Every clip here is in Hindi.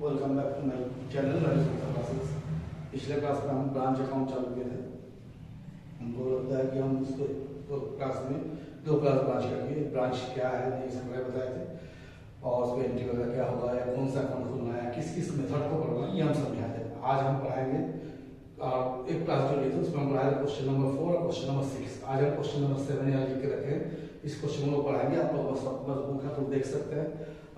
Welcome back to my channel Naresh classes. पिछले क्लास में हम ब्रांच अकाउंट चालू किए थे। हमको लगता है कि हम उसको तो क्लास में दो क्लास ब्रांच करके ब्रांच क्या है नहीं सब बताए थे और उसमें एंट्री वगैरह क्या होगा या कौन सा अकाउंट खुलना है, किस किस मेथड को पढ़ना है, ये हम समझाए थे। आज हम पढ़ाएंगे एक क्लास जो ली थी उसमें हम पढ़ाए क्वेश्चन नंबर 4 और क्वेश्चन नंबर 6। आज हम क्वेश्चन नंबर 7 यहाँ लिख के रखे हैं। इस क्वेश्चन को पढ़ाएंगे। आप लोग बस बुक है तो देख सकते हैं।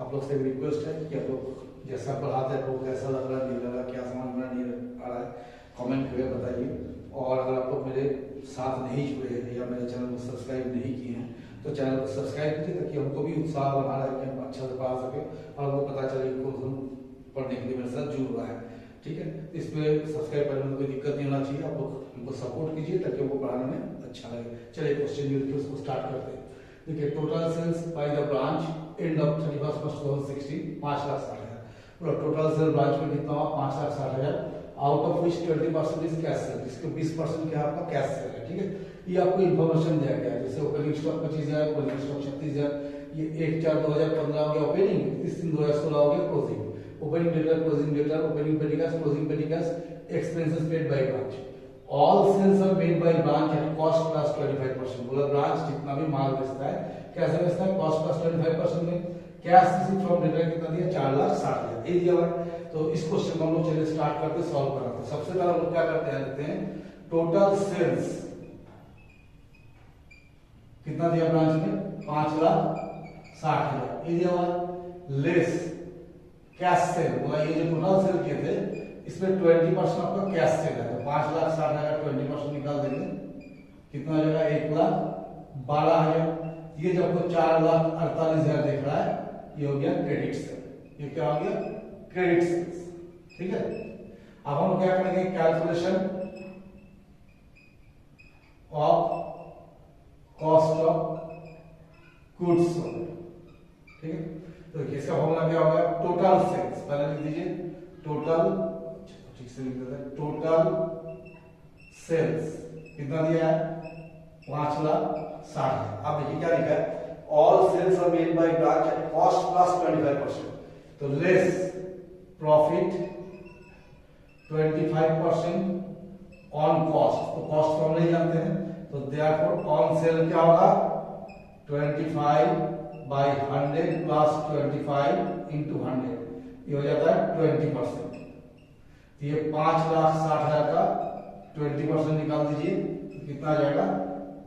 आप लोग से रिक्वेस्ट है कि आप लोग जैसा पढ़ाते हैं आपको कैसा लग रहा है, नहीं लग रहा, क्या समझ में नहीं आ रहा है, कमेंट करके बताइए। और अगर आप लोग मेरे साथ नहीं जुड़े हैं या मेरे चैनल को सब्सक्राइब नहीं किए हैं तो चैनल को सब्सक्राइब कीजिए ताकि हमको भी उत्साह बना रहे कि हम अच्छा से पढ़ा सके और हमको पता चले कि कौन पढ़ने के लिए मेरे साथ जुड़ रहा है। ठीक है, इस पर सब्सक्राइब करने में कोई दिक्कत नहीं होना चाहिए। आप लोग हमको सपोर्ट कीजिए ताकि हमको पढ़ाने में अच्छा लगे। चलिए क्वेश्चन जो लिखे उसको स्टार्ट करते हैं। देखिए, total sales by the branch end of 31 March 2016 5,60,000। पूरा टोटल सेल ब्रांच में कितना हुआ? 5,60,000। Out of which 20% is cash cell, जिसके 20% क्या आपका कैश सेल है। ठीक है, ये आपको इन्फॉर्मेशन दिया गया है। जैसे ओपनिंग स्टॉक 25,000, क्लोजिंग स्टॉक 36,000। ये 1/4/2015 हो गया ओपनिंग, 30/3/2016 हो गया closing. Opening data, closing data, opening petty cash, closing petty cash, expenses paid by branch. All sales are made by branch at cost plus 25%। बोला ब्रांच जितना भी माल बेचता है कैसे बेचता है? कॉस्ट प्लस 25% में। कैश रिसीव फ्रॉम डेटा कितना दिया? 4,60,000 ये दिया हुआ है। तो इस क्वेश्चन को हम लोग चलिए स्टार्ट करते सॉल्व कराते हैं। सबसे पहले हम लोग क्या करते हैं, देखते हैं टोटल सेल्स कितना दिया ब्रांच में? 5,60,000 ये दिया हुआ। लेस कैश सेल, बोला ये जो टोटल सेल किए थे इसमें 20% आपका कैश सेल है। तो 5,60,000 का 20% निकाल देंगे, कितना हो जाएगा? 1,12,000। ये जब आपको 4,48,000 देख रहा है ये हो गया क्रेडिट सेल। ये क्या हो गया? Credit sales. ठीक है, अब हम क्या करेंगे? Calculation of cost of goods sold. ठीक है, तो इसका फॉर्मूला क्या होगा? टोटल सेल्स, पहले लिख दीजिए टोटल, ठीक से लिख देते हैं। टोटल सेल्स कितना दिया है? 5,60,000। अब देखिए क्या लिखा है? All sales are made by branch at cost plus 25%। तो लेस प्रॉफिट 25% ऑन कॉस्ट। तो कॉस्ट तो हम नहीं जानते हैं, तो देयरफॉर ऑन सेल क्या होगा? 25/100 प्लस 25 इंटू 100, ये हो जाता है 20%। ये 5,60,000 का 20% निकाल दीजिए, कितना आ जाएगा?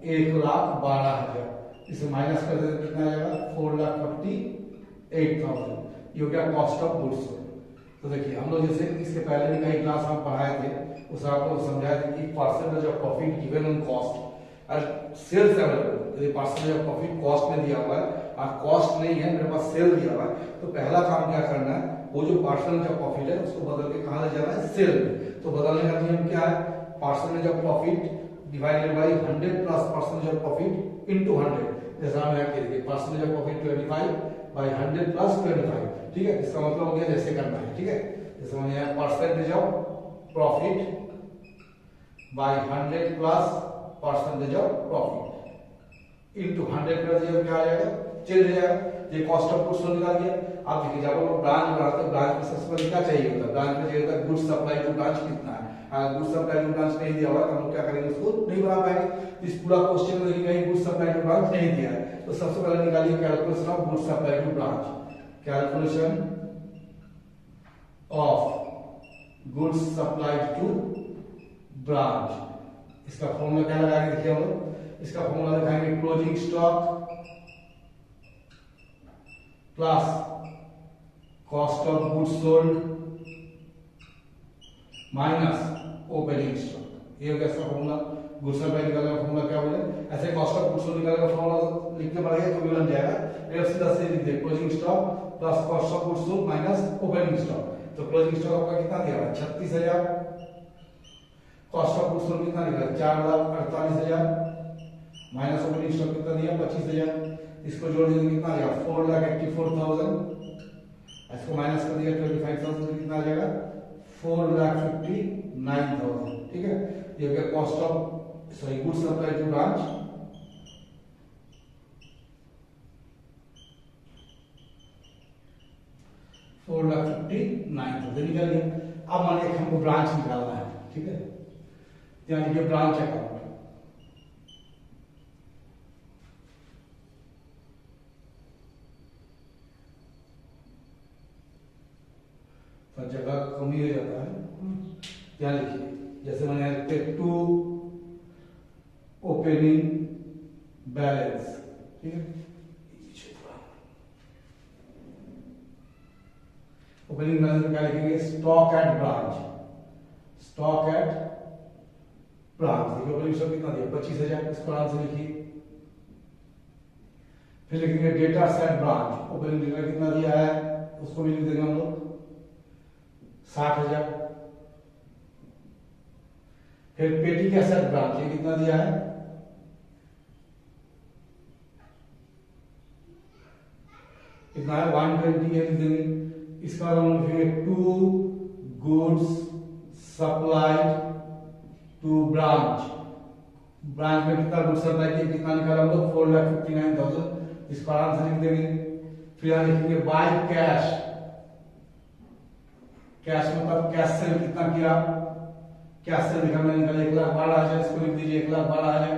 1,12,000। इसे माइनस कर देते कितना आ जाएगा? 4,48,000। ये हो गया कॉस्ट ऑफ गुड्स सोल्ड। तो देखिए हम लोग जैसे इसके पहले भी कई क्लास हम पढ़ाए थे, उसमें आपको समझाया था कि percentage of profit given on cost और सेल्स अवेलेबल। यदि परसेंटेज ऑफ प्रॉफिट कॉस्ट में दिया हुआ है और कॉस्ट नहीं है, मेरे पास सेल दिया हुआ है, तो पहला काम क्या करना है? वो जो परसेंटेज ऑफ प्रॉफिट है उसको बदल के कहां ले जाना है? सेल में। तो बदलने का नियम क्या है? Percentage of profit divided by 100 plus percentage of profit into 100। जैसा हम यहाँ लिख दिए परसेंटेज ऑफ प्रॉफिट 25/100 प्लस 25। ठीक है, इसका मतलब हो गया जैसे करना है। ठीक है, जैसे मैंने यहाँ percentage of profit by 100 plus percentage of profit into 100 कर दिया, क्या आ जाएगा? चेंज हो जाएगा। ये कॉस्ट ऑफ गुड्स सोल्ड निकाल दिया। आप देखिए जब हम ब्रांच बनाते हैं, ब्रांच में सबसे पहले क्या चाहिए होता है? ब्रांच में चाहिए होता है गुड्स सप्लाई टू ब्रांच कितना है। गुड्स सप्लाई टू ब्रांच नहीं दिया हुआ है तो हम लोग क्या करेंगे? उसको नहीं बना पाएंगे। इस पूरा क्वेश्चन में देखिए गुड्स सप्लाई टू ब्रांच नहीं दिया है, तो सबसे पहले निकालिए calculation of goods supply to branch. Calculation of goods supplied to branch, इसका फॉर्मूला क्या लगाएंगे? देखिए हम लोग इसका फॉर्मूला दिखाएंगे closing stock plus cost of goods sold minus opening stock. ये हो गया इसका फॉर्मूला। गुड्स सप्लाई निकालने का फॉर्मूला क्या होगा? ऐसे कॉस्ट ऑफ गुड्स सोल्ड निकालने का फॉर्मूला लिखने पड़ेगा तो भी बन जाएगा। ये सीधा से लिख दे closing stock plus cost of goods sold minus opening stock. तो क्लोजिंग स्टॉक आपका कितना दिया हुआ है? 36,000। कॉस्ट ऑफ गुड्स सोल्ड कितना निकला? 4,48,000 माइनस ओपनिंग स्टॉक कितना दिया? 25,000। इसको जोड़ दीजिए कितना आ जाएगा? 4,84,000। इसको माइनस कर दिया 25,000, कितना आ जाएगा? 4,59,000। ठीक है, ये हो गया cost of goods supply to branch. 4,59,000 निकल गया। अब मान लीजिए हमको ब्रांच निकालना है, ठीक है, यहाँ लिखिए ब्रांच अकाउंट। तो जगह कमी हो जाता है, यहाँ लिखिए जैसे मैंने लिखते टू ओपनिंग बैलेंस, ठीक है, ओपनिंग बैलेंस में क्या लिखेंगे, stock at branch, stock at branch. देखिए ओपनिंग स्टॉक कितना दिया 25,000, इसको आराम से लिखिए। फिर लिखेंगे data set branch, opening data कितना दिया है उसको भी लिख देंगे हम लोग 60,000। फिर पेटी का सेट ब्रांच ये कितना दिया है, कितना है 120 लिख देंगे। इसका हम लिखेंगे to goods supplied to branch, branch में कितना गुड्स सप्लाई किया, कितना निकाला हम लोग 4,59,000, इसको आराम से लिख देंगे। फिर यहाँ लिखेंगे बाय कैश, कैश मतलब कैश से कितना किया, कैश से निकालना निकाला 1,12,000, इसको लिख दीजिए 1,12,000।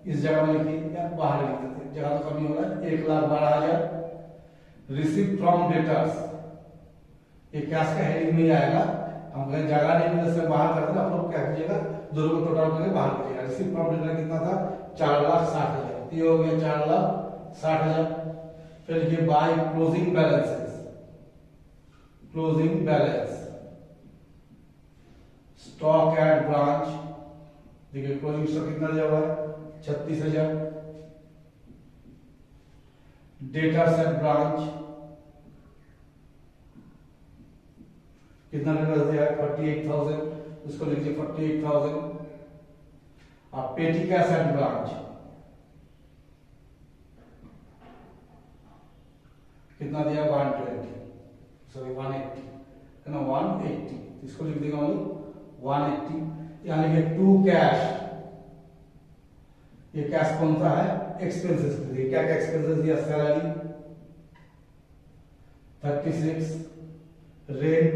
इस जगह में लिखिए या बाहर लिख देते हैं, जगह तो कमी हो रहा है, 1,12,000। रिसीव फ्रॉम डेटर्स, ये कैश का हेडिंग नहीं आएगा, हम कहीं जगह नहीं मिले से बाहर करते हैं, आप लोग क्या कीजिएगा दोनों को टोटल करके बाहर कीजिएगा। रिसीव फ्रॉम डेटर कितना था 4,60,000, ये हो गया 4,60,000। फिर लिखिए by closing balances, closing balance stock at branch, देखिए क्लोजिंग स्टॉक कितना दिया हुआ है 36,000। डेटा सेट ब्रांच कितना डेटा दिया है 48,000, उसको लिखिए 48,000। और पेटी का सेट ब्रांच कितना दिया 120, सॉरी 180 है ना, 180, इसको लिख देंगे हम लोग 180। यहाँ लिखिए टू कैश, ये कैश कौन सा है एक्सपेंसेस, क्या क्या एक्सपेंसेस दिया, सैलरी 36, रेंट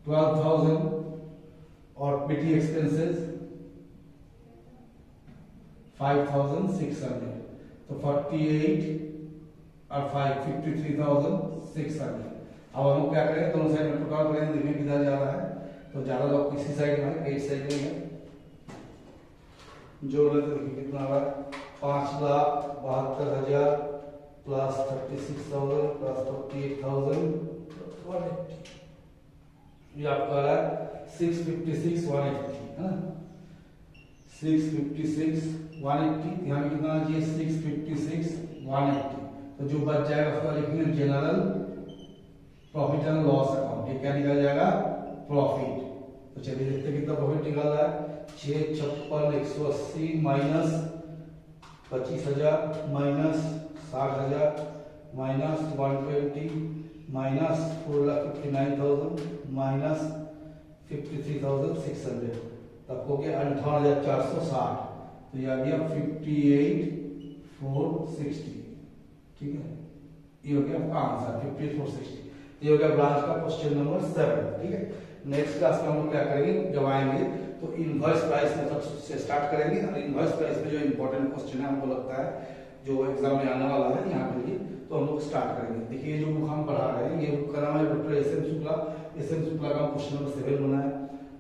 12,000 और पेटी एक्सपेंसेस 5,600, तो 48 और 53,600। अब हम क्या करेंगे दोनों साइड में टोटल करेंगे, देखिए किधर जा रहा है, तो ज्यादा लोग किसी साइड में है, एक साइड में है, जोड़ लेते देखिए कितना आ रहा है 5,72,000 प्लस 36,000 प्लस 48,000, ये आपका आ रहा है 656,180 है ना, 656,180। यहाँ पे कितना चाहिए 656,180, तो जो बच जाएगा उसका लिखेंगे general profit and loss account, ये क्या निकल जाएगा प्रॉफिट। तो चलिए देखते हैं कितना प्रॉफिट निकल रहा है, 656,180 minus 25,000 minus 60,000 minus 120 minus 4,59,000 minus 53,600, तब हो गया 58,460, तो ये आ गया 58,460, ठीक है, ये हो गया आपका आंसर 58,460। ये हो गया ब्रांच का क्वेश्चन नंबर 7, ठीक है। नेक्स्ट क्लास में हम लोग क्या करेंगे, जब आएंगे तो इनवर्स प्राइस मेथड से स्टार्ट करेंगे, और इनवर्स प्राइस में जो इंपॉर्टेंट क्वेश्चन है हमको लगता है जो एग्जाम में आने वाला है यहाँ के लिए, तो हम लोग स्टार्ट करेंगे। देखिए जो बुक हम पढ़ा रहे हैं, ये बुक का नाम है doctor SM. Shukla, SM. Shukla का क्वेश्चन नंबर 7 बना है,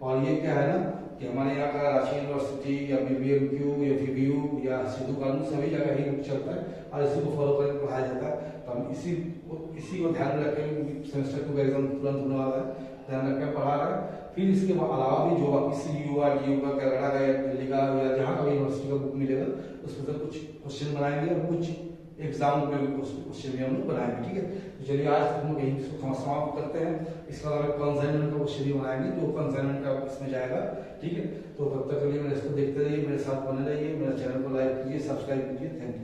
और ये क्या है ना कि हमारे यहाँ का रांची यूनिवर्सिटी या BBMQ या VBU या सिद्धू कानून सभी जगह ही बुक चलता है, और इसी को फॉलो करके पढ़ाया जाता है। तो हम इसी को ध्यान में रखें, सेमेस्टर 2 का एग्जाम तुरंत होने वाला है, ध्यान रखकर पढ़ा रहे हैं। फिर इसके अलावा भी जो बाकी CU और DU का, कनाडा का या दिल्ली का या जहाँ का भी यूनिवर्सिटी का बुक मिलेगा उसमें से कुछ क्वेश्चन बनाएंगे और कुछ एग्जाम क्वेश्चन भी हम लोग बनाएंगे, ठीक है। तो चलिए आज हम लोग यही समाप्त करते हैं। इसके अलावा कंसाइनमेंट का क्वेश्चन भी बनाएंगे, जो कंसाइनमेंट का इसमें जाएगा, ठीक है। तो तब तक के लिए मेरे इसको देखते रहिए, मेरे साथ बने रहिए, मेरे चैनल को लाइक कीजिए, सब्सक्राइब कीजिए, थैंक यू।